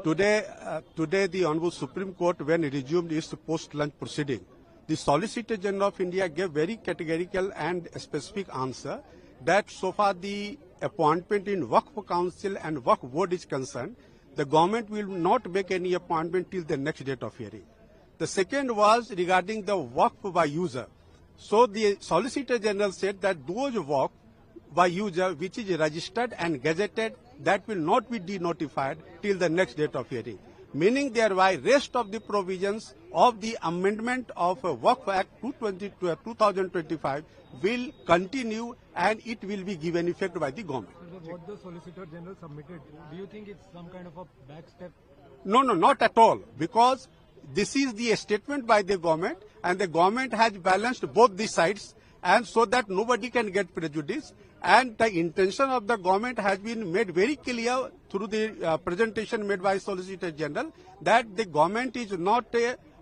Today the Honorable Supreme Court, when it resumed its post-lunch proceeding, the Solicitor General of India gave very categorical and specific answer that so far the appointment in Waqf Council and Waqf Board is concerned, the government will not make any appointment till the next date of hearing. The second was regarding the Waqf by user. So the Solicitor General said that those Waqf by user which is registered and gazetted, that will not be denotified till the next date of hearing. Meaning thereby rest of the provisions of the amendment of Waqf Act 2025 will continue and it will be given effect by the government. What the Solicitor General submitted, do you think it's some kind of a back step? No, not at all, because this is the statement by the government and the government has balanced both the sides, and so that nobody can get prejudice, and the intention of the government has been made very clear through the presentation made by Solicitor General that the government is not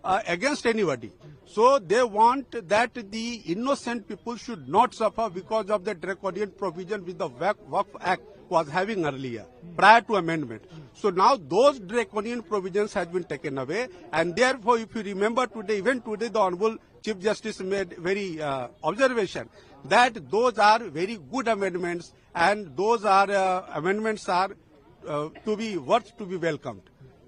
against anybody. So they want that the innocent people should not suffer because of the draconian provision which the Waqf Act was having earlier, prior to amendment. So now those draconian provisions have been taken away, and therefore if you remember today, even today the Honorable Chief Justice made very observation that those are very good amendments, and those are amendments are to be worth to be welcomed.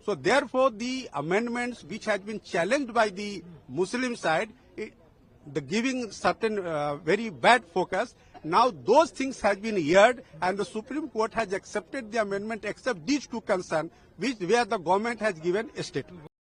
So therefore the amendments which has been challenged by the Muslim side, the giving certain very bad focus, now those things have been heard and the Supreme Court has accepted the amendment except these two concerns where the government has given a statement.